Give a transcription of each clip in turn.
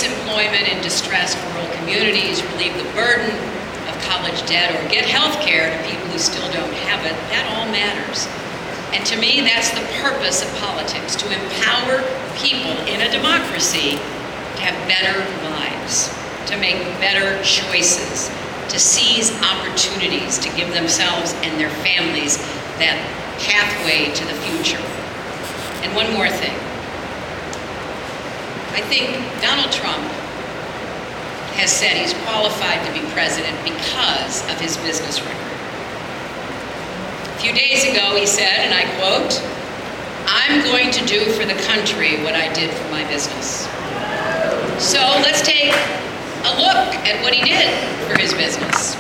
increase employment in distressed rural communities, relieve the burden of college debt, or get health care to people who still don't have it, that all matters. And to me, that's the purpose of politics, to empower people in a democracy to have better lives, to make better choices, to seize opportunities, to give themselves and their families that pathway to the future. And one more thing. I think Donald Trump has said he's qualified to be president because of his business record. A few days ago he said, and I quote, "I'm going to do for the country what I did for my business." So let's take a look at what he did for his business.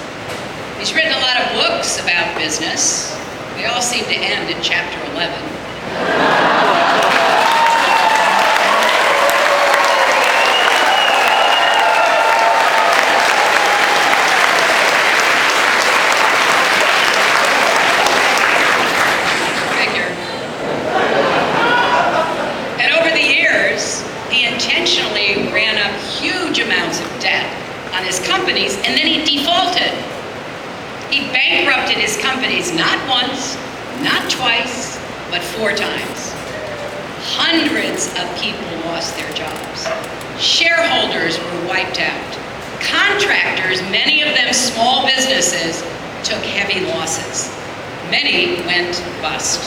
He's written a lot of books about business. They all seem to end in chapter 11. On his companies, and then he defaulted. He bankrupted his companies not once, not twice, but 4 times. Hundreds of people lost their jobs. Shareholders were wiped out. Contractors, many of them small businesses, took heavy losses. Many went bust.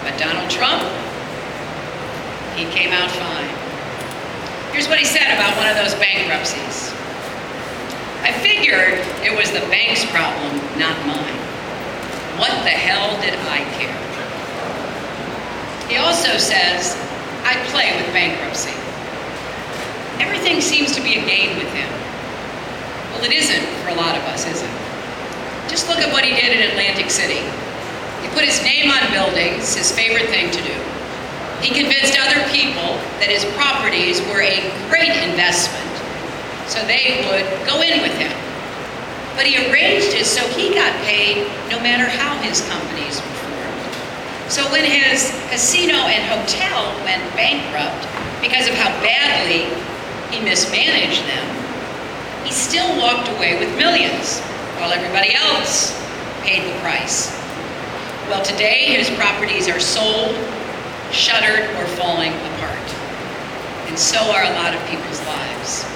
But Donald Trump, he came out fine. Here's what he said about one of those bankruptcies. "I figured it was the bank's problem, not mine. What the hell did I care?" He also says, "I play with bankruptcy. Everything seems to be a game with him." Well, it isn't for a lot of us, is it? Just look at what he did in Atlantic City. He put his name on buildings, his favorite thing to do. He convinced other people that his properties were a great investment, so they would go in with him. But he arranged it so he got paid no matter how his companies performed. So when his casino and hotel went bankrupt because of how badly he mismanaged them, he still walked away with millions, while everybody else paid the price. Well, today his properties are sold, shuttered, or falling apart. And so are a lot of people's lives.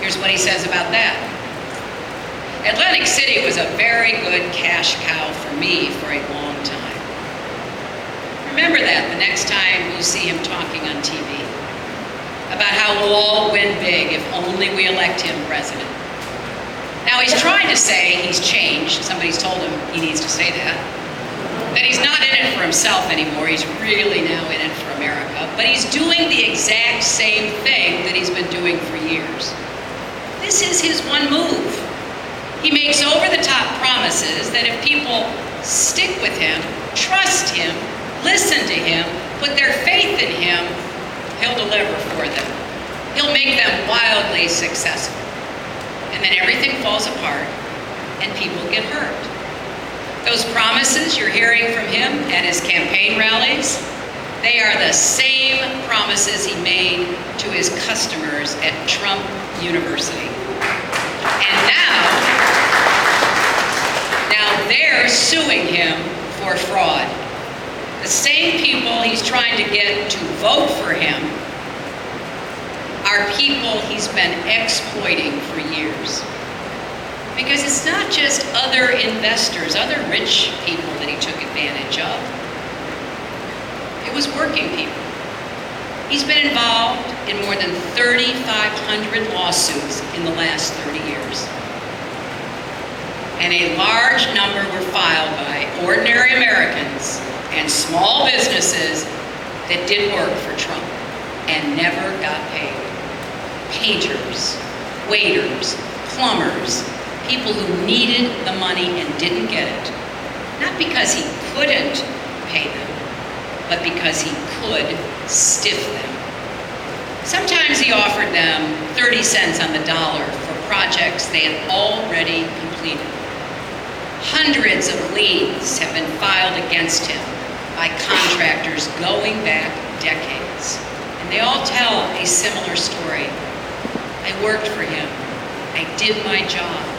Here's what he says about that. "Atlantic City was a very good cash cow for me for a long time." Remember that the next time you see him talking on TV about how we'll all win big if only we elect him president. Now he's trying to say he's changed. Somebody's told him he needs to say that he's not in it for himself anymore. He's really now in it for America. But he's doing the exact same thing that he's been doing for years. This is his one move. He makes over-the-top promises that if people stick with him, trust him, listen to him, put their faith in him, he'll deliver for them. He'll make them wildly successful. And then everything falls apart and people get hurt. Those promises you're hearing from him at his campaign rallies, they are the same promises he made to his customers at Trump University. And now they're suing him for fraud. The same people he's trying to get to vote for him are people he's been exploiting for years. Because it's not just other investors, other rich people that he took advantage of. It was working people. He's been involved in more than 3,500 lawsuits in the last 30 years. And a large number were filed by ordinary Americans and small businesses that did work for Trump and never got paid. Painters, waiters, plumbers, people who needed the money and didn't get it. Not because he couldn't pay them, but because he could stiff them. Sometimes he offered them 30 cents on the dollar for projects they had already completed. Hundreds of liens have been filed against him by contractors going back decades. And they all tell a similar story. I worked for him. I did my job.